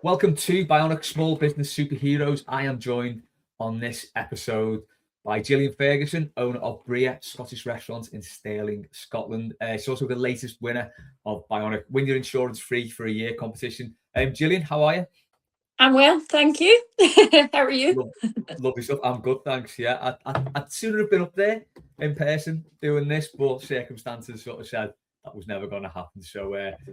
Welcome to Bionic Small Business Superheroes. I am joined on this episode by Gillian Ferguson, owner of BREA Scottish Restaurants in Stirling, Scotland. She's also the latest winner of Bionic Win Your Insurance Free for a Year competition. Gillian, how are you? I'm well, thank you. How are you? Lovely stuff. I'm good, thanks. Yeah, I'd sooner have been up there in person doing this, but circumstances sort of said that was never going to happen. So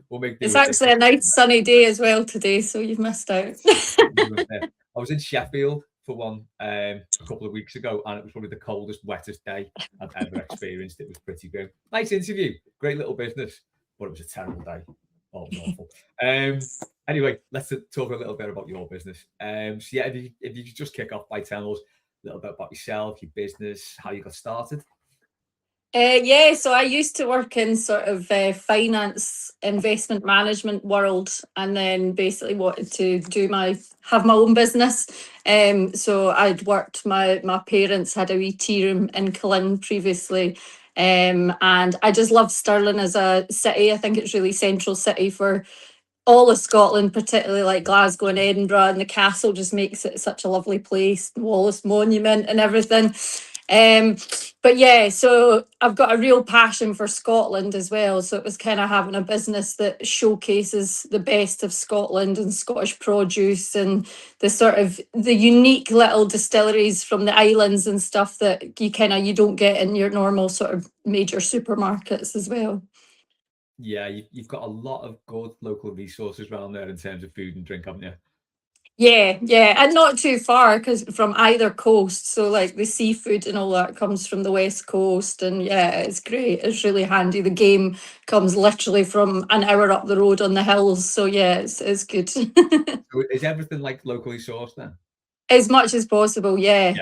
we'll make do It's with this. actually a nice sunny day as well today, so you've missed out. I was in Sheffield for one a couple of weeks ago, and it was probably the coldest, wettest day I've ever experienced. It was pretty good. Nice interview, great little business, but it was a terrible day. Oh, awful. Anyway, let's talk a little bit about your business. So yeah, if you could just kick off by telling us a little bit about yourself, your business, how you got started. So I used to work in sort of finance, investment management world, and then basically wanted to have my own business. So I'd worked. My parents had a wee tea room in Cullen previously, and I just love Stirling as a city. I think it's really central city for all of Scotland, particularly like Glasgow and Edinburgh, and the castle just makes it such a lovely place, Wallace Monument and everything. But yeah, so I've got a real passion for Scotland as well. So it was kind of having a business that showcases the best of Scotland and Scottish produce and the unique little distilleries from the islands and stuff that you don't get in your normal sort of major supermarkets as well. Yeah, you've got a lot of good local resources around there in terms of food and drink, haven't you? Yeah, and not too far because from either coast. So like the seafood and all that comes from the west coast, and yeah, it's great. It's really handy. The game comes literally from an hour up the road on the hills. So yeah, it's good. So is everything like locally sourced then? As much as possible, yeah,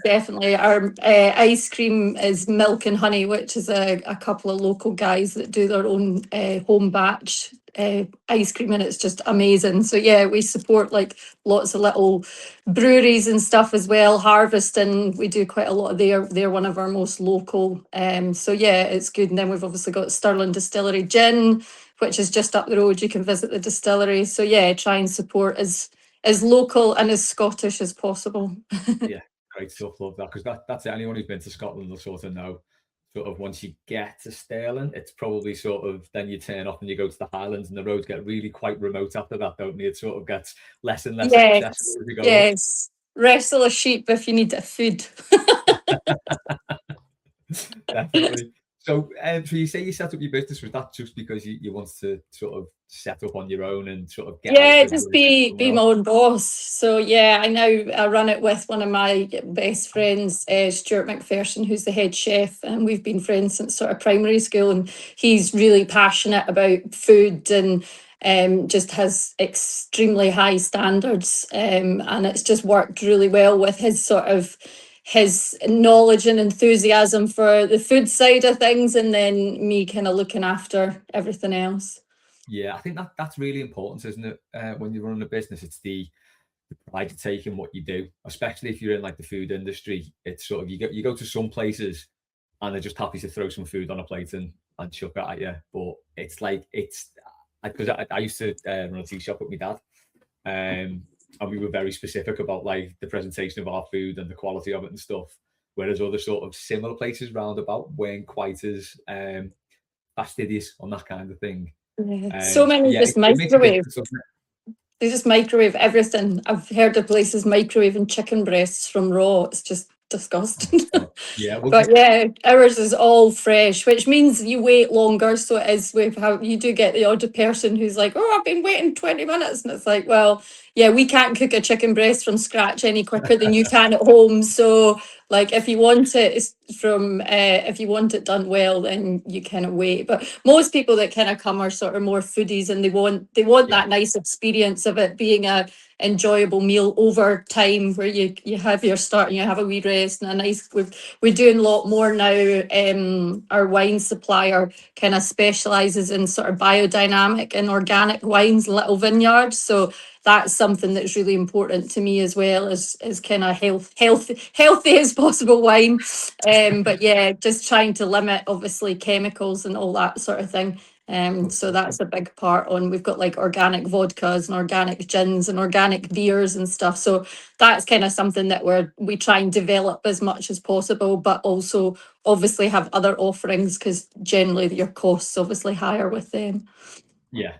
definitely. Our ice cream is milk and honey, which is a couple of local guys that do their own home batch ice cream, and it's just amazing. So yeah, we support like lots of little breweries and stuff as well. Harvest, and we do quite a lot of they're one of our most local. So yeah, it's good. And then we've obviously got Stirling Distillery Gin, which is just up the road. You can visit the distillery. So yeah, try and support as local and as Scottish as possible. Yeah, great stuff. Love that, because that's it. Anyone who's been to Scotland will sort of know. Sort of once you get to Stirling, it's probably sort of then you turn off and you go to the Highlands, and the roads get really quite remote after that, don't they? It sort of gets less and less accessible as you go. Yes, wrestle a sheep if you need a food. Definitely. So you say you set up your business, was that just because you wanted to sort of set up on your own and sort of get out just be my own boss. So yeah, I run it with one of my best friends, Stuart McPherson, who's the head chef, and we've been friends since sort of primary school, and he's really passionate about food and just has extremely high standards, and it's just worked really well with his knowledge and enthusiasm for the food side of things, and then me kind of looking after everything else. Yeah, I think that's really important, isn't it? When you're running a business, it's the pride you take in what you do, especially if you're in like the food industry. It's sort of you go to some places and they're just happy to throw some food on a plate and chuck it at you. But it's because I used to run a tea shop with my dad, and we were very specific about like the presentation of our food and the quality of it and stuff. Whereas other sort of similar places roundabout weren't quite as fastidious on that kind of thing. So many just microwave. They just microwave everything. I've heard of places microwaving chicken breasts from raw. It's just disgusting. But yeah, ours is all fresh, which means you wait longer. So it is you do get the odd person who's like, "Oh, I've been waiting 20 minutes," and it's like, well, yeah, we can't cook a chicken breast from scratch any quicker than you can at home. So like if you want it done well, then you kind of wait. But most people that kind of come are sort of more foodies, and they want that nice experience of it being a enjoyable meal over time, where you have your start and you have a wee rest and a nice. We're doing a lot more now. Our wine supplier kind of specializes in sort of biodynamic and organic wines, little vineyards. So that's something that's really important to me as well, as kind of healthy as possible wine. But yeah, just trying to limit obviously chemicals and all that sort of thing. So that's a big part on. We've got like organic vodkas and organic gins and organic beers and stuff. So that's kind of something that we try and develop as much as possible, but also obviously have other offerings because generally your costs obviously higher with them. Yeah,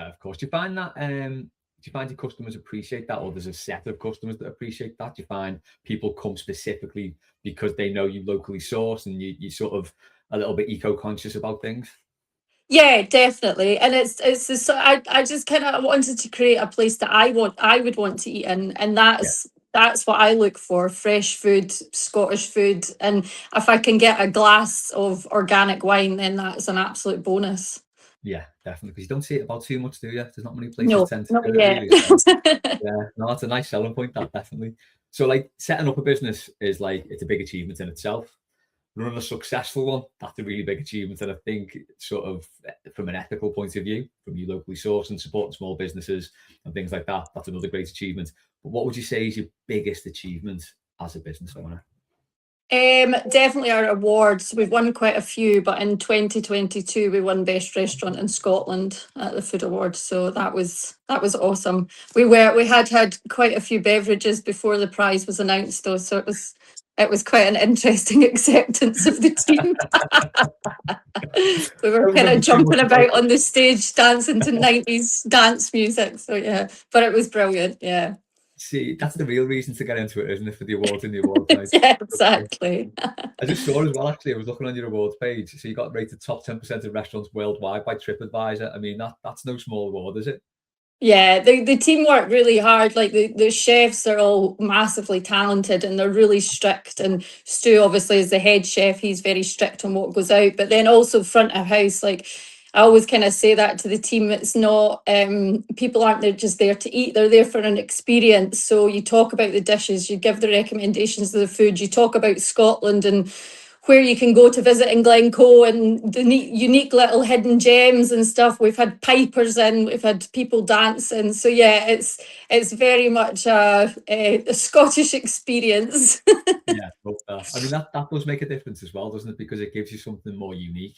of course. Do you find that do you find your customers appreciate that, or there's a set of customers that appreciate that? Do you find people come specifically because they know you locally source and you sort of a little bit eco-conscious about things? Yeah, definitely. And it's just, I just kind of wanted to create a place that I would want to eat in, and Yeah, that's what I look for: fresh food, Scottish food, and if I can get a glass of organic wine, then that's an absolute bonus. yeah, definitely. Because you don't see it about too much, do you? There's not many places No, tend to not do it yet. really. So yeah, no, it's a nice selling point, that definitely. So like setting up a business is like it's a big achievement in itself. Running a successful one, that's a really big achievement. And I think sort of from an ethical point of view, from you locally sourced and supporting small businesses and things like that, that's another great achievement. But what would you say is your biggest achievement as a business owner? Definitely our awards. We've won quite a few, but in 2022 we won Best Restaurant in Scotland at the Food Awards. So that was awesome. We had quite a few beverages before the prize was announced though, so it was quite an interesting acceptance of the team. We were Don't kind of remember too much jumping about about it. on the stage dancing to 90s dance music. So yeah, but it was brilliant. Yeah. See, that's the real reason to get into it, isn't it? For the awards and the awards night. Yeah, exactly. I just saw as well, actually, I was looking on your awards page. So you got rated top 10% of restaurants worldwide by TripAdvisor. I mean, that's no small award, is it? Yeah, the team work really hard. Like the chefs are all massively talented and they're really strict. And Stu obviously is the head chef. He's very strict on what goes out. But then also front of house, like I always kind of say that to the team. It's not people aren't there just there to eat. They're there for an experience. So you talk about the dishes, you give the recommendations of the food, you talk about Scotland and where you can go to visit in Glencoe and the unique little hidden gems and stuff. We've had pipers in, we've had people dancing. So yeah, it's very much a Scottish experience. Yeah, love that. I mean, that does make a difference as well, doesn't it? Because it gives you something more unique.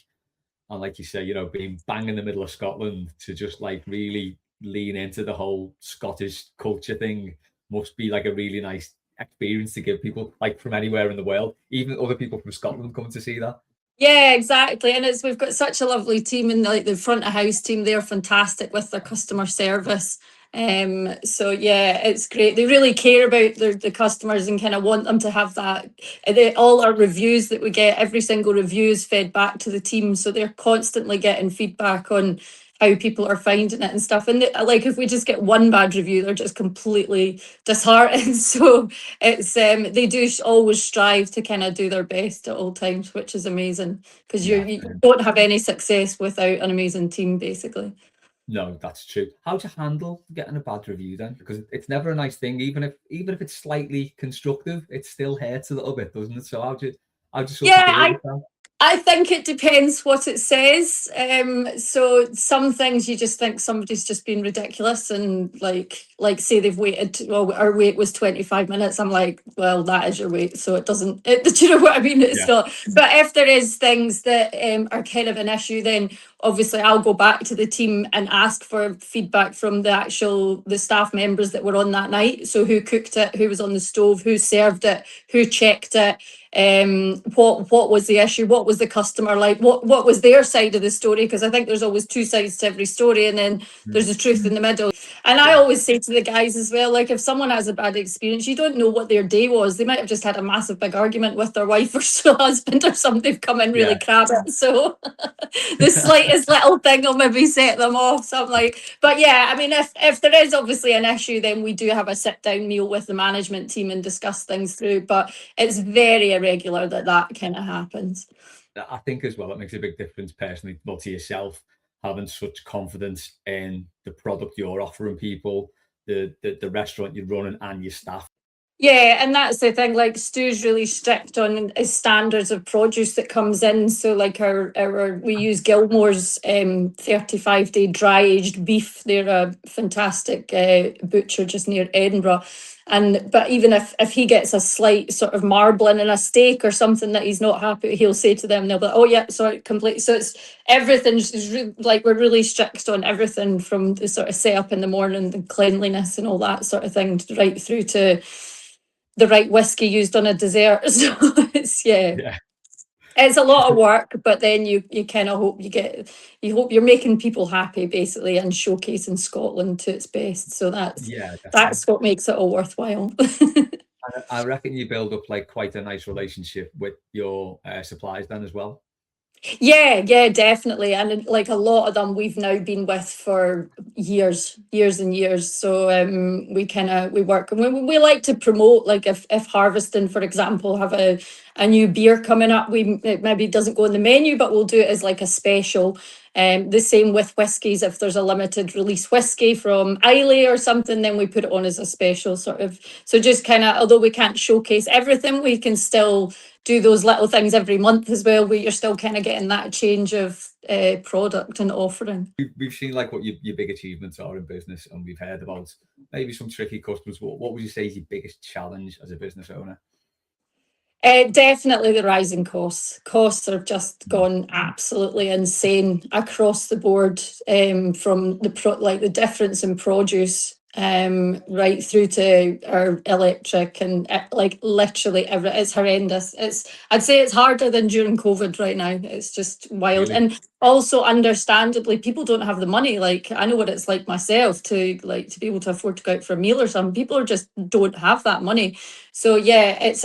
And like you say, being bang in the middle of Scotland to just like really lean into the whole Scottish culture thing must be like a really nice experience to give people like from anywhere in the world, even other people from Scotland coming to see that. Yeah, exactly. And we've got such a lovely team and like the front of house team, they're fantastic with their customer service. So yeah, it's great. They really care about the customers and kind of want them to have that. All our reviews that we get, every single review is fed back to the team. So they're constantly getting feedback on how people are finding it and stuff. And like if we just get one bad review, they're just completely disheartened. So it's they do always strive to kind of do their best at all times, which is amazing because Yeah. you don't have any success without an amazing team, basically. No, that's true. How do you handle getting a bad review then? Because it's never a nice thing, even if it's slightly constructive, it still hurts a little bit, doesn't it? So how do you sort of Yeah, deal with that? I think it depends what it says. So some things you just think somebody's just been ridiculous and like say they've waited. Well, our wait was 25 minutes. I'm like, well, that is your wait, so it doesn't. Do you know what I mean? It's Yeah. not. But if there is things that are kind of an issue, then obviously I'll go back to the team and ask for feedback from the staff members that were on that night. So who cooked it, who was on the stove, who served it, who checked it, what was the issue, what was the customer like, what was their side of the story, because I think there's always two sides to every story and then there's the truth in the middle. And I Yeah. always say to the guys as well, like if someone has a bad experience, you don't know what their day was. They might have just had a massive big argument with their wife or husband or something. They've come in really Yeah. crabby, so the slightest little thing will maybe set them off. So I'm like, but yeah, I mean, if there is obviously an issue, then we do have a sit down meal with the management team and discuss things through. But it's very irregular that kind of happens. I think as well, it makes a big difference personally, well, to yourself, having such confidence in the product you're offering people, the restaurant you're running and your staff. Yeah, and that's the thing. Like Stu's really strict on his standards of produce that comes in. So like our we use Gilmore's 35-day dry aged beef. They're a fantastic butcher just near Edinburgh. And but even if he gets a slight sort of marbling in a steak or something that he's not happy with, he'll say to them, they'll be like, oh yeah, sorry, complete. So it's everything's like we're really strict on everything from the sort of setup in the morning, the cleanliness and all that sort of thing, right through to the right whiskey used on a dessert. So it's Yeah. it's a lot of work, but then you kind of hope you hope you're making people happy basically and showcasing Scotland to its best. So Yeah, definitely. that's what makes it all worthwhile. I reckon you build up like quite a nice relationship with your suppliers then as well. Yeah, definitely. And like a lot of them we've now been with for years and years. So we work and we like to promote, like if Harveston, for example, have a new beer coming up, it maybe doesn't go in the menu, but we'll do it as like a special. The same with whiskies. If there's a limited release whiskey from Islay or something, then we put it on as a special sort of. So just kind of, although we can't showcase everything, we can still do those little things every month as well, where you're still kind of getting that change of product and offering. We've seen like what your big achievements are in business, and we've heard about maybe some tricky customers. What would you say is your biggest challenge as a business owner? Definitely the rising costs. Costs have just gone absolutely insane across the board, from like the difference in produce, right through to our electric and like literally it's horrendous. I'd say it's harder than during COVID right now. It's just wild. Really? And also understandably, people don't have the money. Like I know what it's like myself to be able to afford to go out for a meal or something. People just don't have that money. So yeah, it's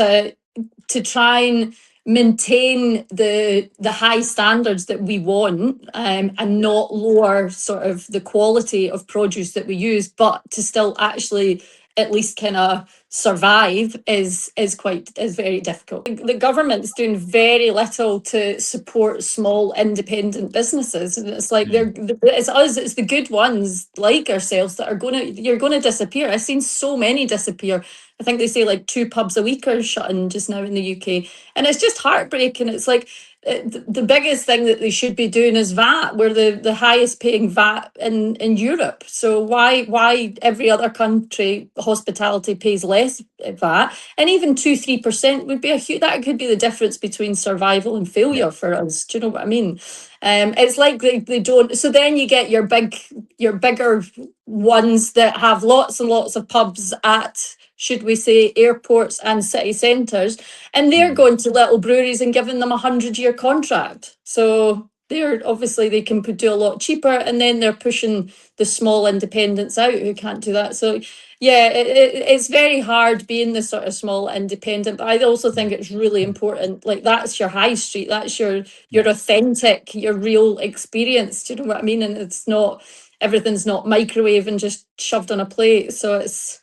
to try and maintain the high standards that we want, and not lower sort of the quality of produce that we use, but to still actually at least kind of survive is very difficult. The government's doing very little to support small independent businesses, and it's like it's us, it's the good ones like ourselves that are you're gonna disappear. I've seen so many disappear. I think they say like 2 pubs a week are shutting just now in the UK, and it's just heartbreaking. It's like the biggest thing that they should be doing is VAT. We're the highest paying VAT in Europe. So why every other country hospitality pays less VAT, and even 2-3% would be a huge. That could be the difference between survival and Yeah. failure for us. Do you know what I mean? It's like they don't. So then you get your bigger ones that have lots and lots of pubs at, should we say, airports and city centres, and they're going to little breweries and giving them 100-year contract. So they're obviously they can do a lot cheaper, and then they're pushing the small independents out who can't do that. So yeah, it's very hard being the sort of small independent, but I also think it's really important. Like that's your high street, that's your Yeah. authentic, your real experience. Do you know what I mean? And it's not, everything's not microwave and just shoved on a plate. So it's,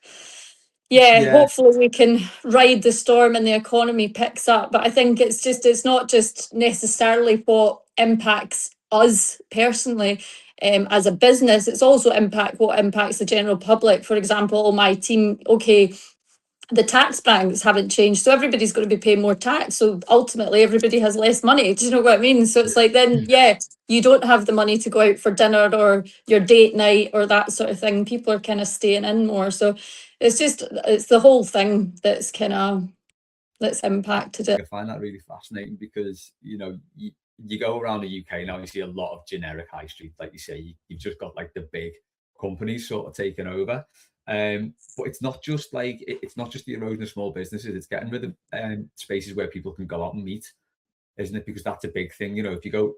yeah, Yeah. hopefully we can ride the storm and the economy picks up. But I think it's not just necessarily what impacts us personally, as a business. It's also what impacts the general public. For example, my team, okay, the tax banks haven't changed, so everybody's going to be paying more tax. So ultimately, everybody has less money. Do you know what I mean? So it's like then, yeah, you don't have the money to go out for dinner or your date night or that sort of thing. People are kind of staying in more. So it's the whole thing that's impacted it. I find that really fascinating because you go around the UK now, you see a lot of generic high street, like you say. You've just got like the big companies sort of taking over. But it's not just like it's not just the erosion of small businesses. It's getting rid of spaces where people can go out and meet, isn't it? Because that's a big thing. If you go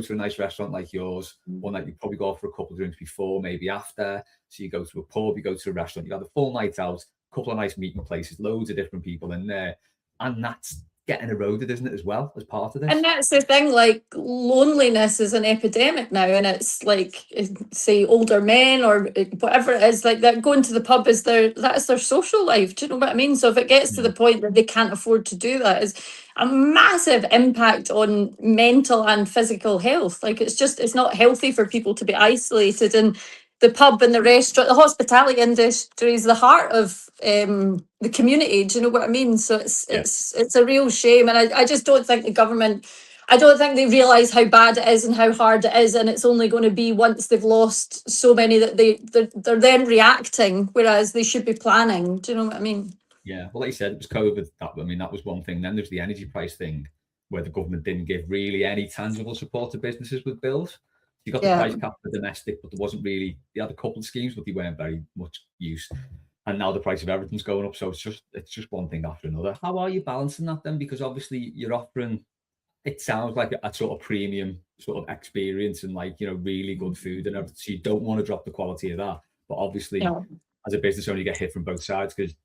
to a nice restaurant like yours, one that you probably go out for a couple of drinks before, maybe after. So you go to a pub, you go to a restaurant, you have a full night out, a couple of nice meeting places, loads of different people in there, and that's getting eroded, isn't it, as well, as part of this? And that's the thing, like loneliness is an epidemic now, and it's like, say, older men or whatever it is, like that going to the pub that's their social life. Do you know what I mean? So if it gets to the point that they can't afford to do that, is a massive impact on mental and physical health. Like it's not healthy for people to be isolated, and the pub and the restaurant, the hospitality industry is the heart of the community. Do you know what I mean? So it's a real shame, and I just don't think the government. I don't think they realise how bad it is and how hard it is, and it's only going to be once they've lost so many that they're then reacting, whereas they should be planning. Do you know what I mean? Yeah, well, like you said, it was COVID. That was one thing. Then there's the energy price thing, where the government didn't give really any tangible support to businesses with bills. You got the Yeah. price cap for domestic, but there wasn't really. They had a couple of schemes, but they weren't very much use. And now the price of everything's going up, so it's just one thing after another. How are you balancing that then? Because obviously you're offering. It sounds like a sort of premium sort of experience and like really good food and everything. So you don't want to drop the quality of that, but obviously Yeah. as a business owner, you get hit from both sides because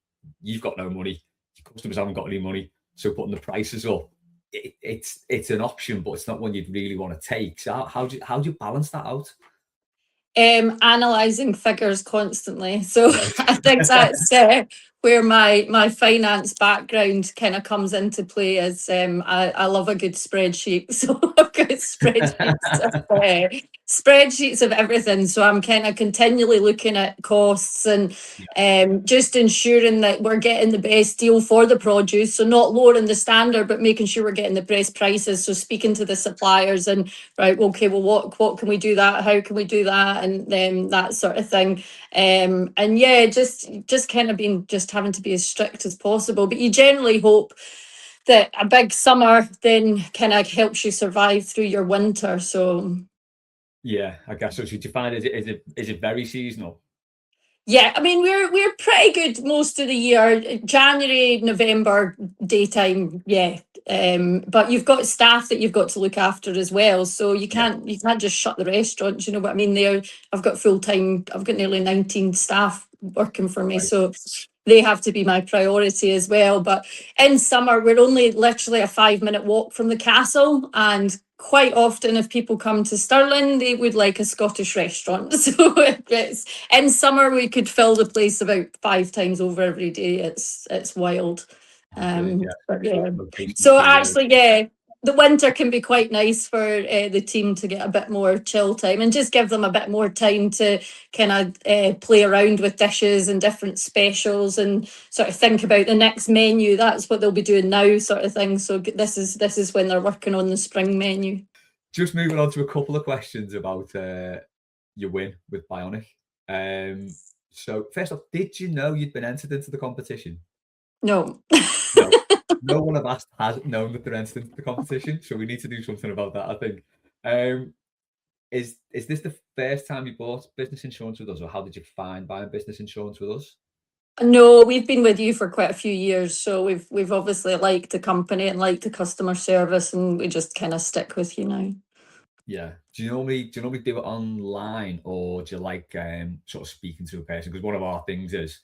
you've got no money, your customers haven't got any money, so putting the prices up, it's an option, but it's not one you'd really want to take. So how do you balance that out? Analysing figures constantly. So Right. I think that's where my finance background kind of comes into play. As I love a good spreadsheet, so I've got spreadsheets of everything. So I'm kind of continually looking at costs and just ensuring that we're getting the best deal for the produce. So not lowering the standard, but making sure we're getting the best prices. So speaking to the suppliers and right, okay, well, what can we do that? How can we do that? And then that sort of thing. And yeah, just kind of just having to be as strict as possible. But you generally hope that a big summer then kind of helps you survive through your winter. So Yeah, I guess so. Should you find is it very seasonal? yeah, I mean we're pretty good most of the year. January, November, daytime, yeah. But you've got staff that you've got to look after as well. So you can't just shut the restaurants, you know what I mean? I've got full-time, I've got nearly 19 staff working for me. Right. So they have to be my priority as well. But in summer, we're only literally a 5-minute walk from the castle, and quite often if people come to Stirling, they would like a Scottish restaurant. So it's in summer we could fill the place about 5 times over every day. It's wild. Brilliant, But yeah. Location So key, actually, yeah, the winter can be quite nice for the team to get a bit more chill time and just give them a bit more time to kind of play around with dishes and different specials and sort of think about the next menu. That's what they'll be doing now, sort of thing. So this is when they're working on the spring menu. Just moving on to a couple of questions about your win with Bionic. So first off, did you know you'd been entered into the competition? No. No. No one I've asked has known that they're entered into the competition, so we need to do something about that, I think. Is this the first time you bought business insurance with us, or how did you find buying business insurance with us? No, we've been with you for quite a few years, so we've obviously liked the company and liked the customer service, and we just kind of stick with you now. Yeah. Do you normally do it online, or do you like sort of speaking to a person? Because one of our things is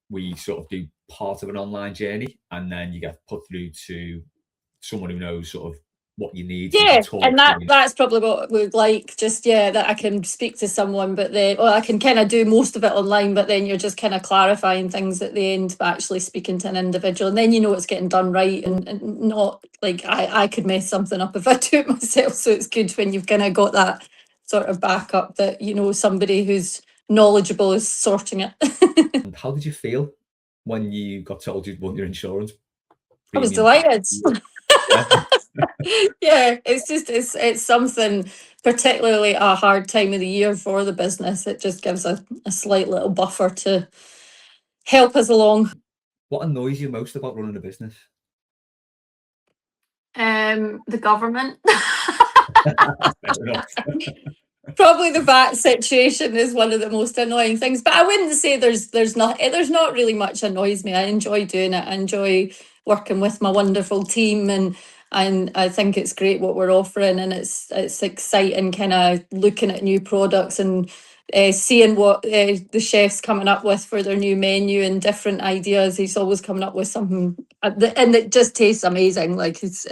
we sort of do part of an online journey, and then you get put through to someone who knows sort of what you need. So you Yeah, can talk and to them. that's probably what we'd like. Just that I can speak to someone, but then I can kind of do most of it online, but then you're just kind of clarifying things at the end, but actually speaking to an individual, and then you know it's getting done right, and not like I could mess something up if I do it myself. So it's good when you've kind of got that sort of backup that somebody who's knowledgeable is sorting it. And how did you feel when you got told you'd won your insurance I was premium? delighted. Yeah. Yeah, it's something, particularly a hard time of the year for the business. It just gives a slight little buffer to help us along. What annoys you most about running a business? The government. Fair enough. Probably the VAT situation is one of the most annoying things, but I wouldn't say there's not really much annoys me. I enjoy doing it. I enjoy working with my wonderful team, and I think it's great what we're offering, and it's exciting kind of looking at new products and seeing what the chef's coming up with for their new menu and different ideas. He's always coming up with something, and it just tastes amazing. Like his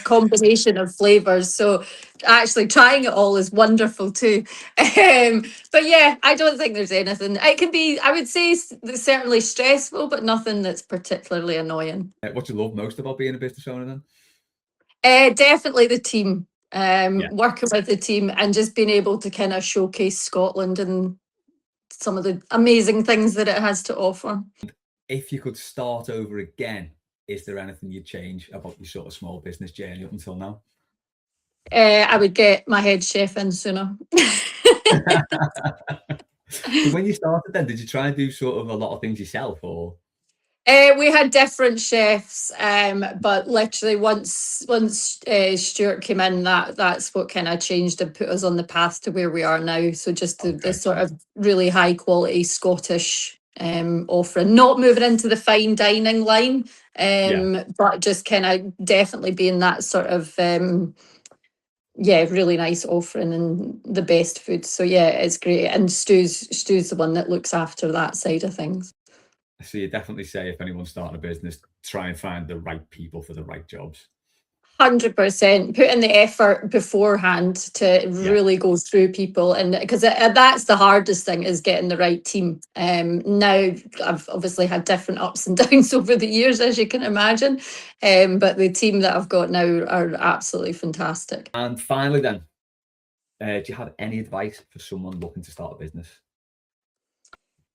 combination of flavors. So actually trying it all is wonderful too. But yeah, I don't think there's anything. It can be, I would say, certainly stressful, but nothing that's particularly annoying. What do you love most about being a business owner then? Definitely the team. working with the team and just being able to kind of showcase Scotland and some of the amazing things that it has to offer. If you could start over again, is there anything you'd change about your sort of small business journey up until now? I would get my head chef in sooner. So when you started then, did you try and do sort of a lot of things yourself, or? We had different chefs, but literally once Stuart came in, that's what kind of changed and put us on the path to where we are now. So just the sort of really high quality Scottish offering, not moving into the fine dining line, but just kind of definitely being that sort of really nice offering and the best food. So yeah, it's great. And Stu's the one that looks after that side of things. So you definitely say if anyone's starting a business, try and find the right people for the right jobs. 100%. Put in the effort beforehand to really go through people, and because that's the hardest thing, is getting the right team. Now I've obviously had different ups and downs over the years, as you can imagine, but the team that I've got now are absolutely fantastic. And finally then, do you have any advice for someone looking to start a business?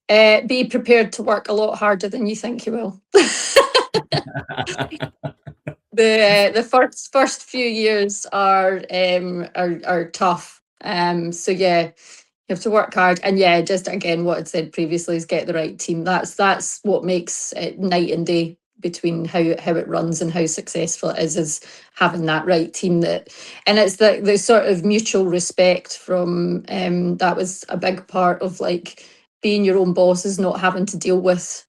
Be prepared to work a lot harder than you think you will. The first few years are tough. So yeah, you have to work hard, and just again what I said previously is get the right team. That's what makes it night and day between how it runs and how successful it is having that right team, and it's the sort of mutual respect from that was a big part of like being your own boss, is not having to deal with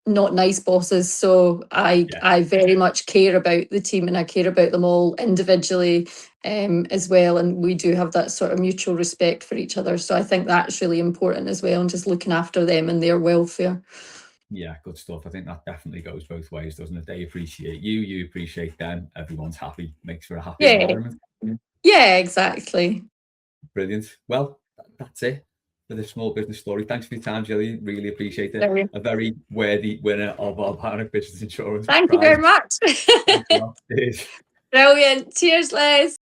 not nice bosses. So I very much care about the team, and I care about them all individually as well, and we do have that sort of mutual respect for each other. So I think that's really important as well, and just looking after them and their welfare. Yeah, good stuff. I think that definitely goes both ways, doesn't it? They appreciate you appreciate them, everyone's happy, makes for a happy environment. Yeah, exactly. Brilliant. Well, that's it for the small business story. Thanks for your time, Gillian. Really appreciate it. A very worthy winner of our Bionic Business Insurance. Thank you very much. Cheers. Brilliant. Cheers, Les.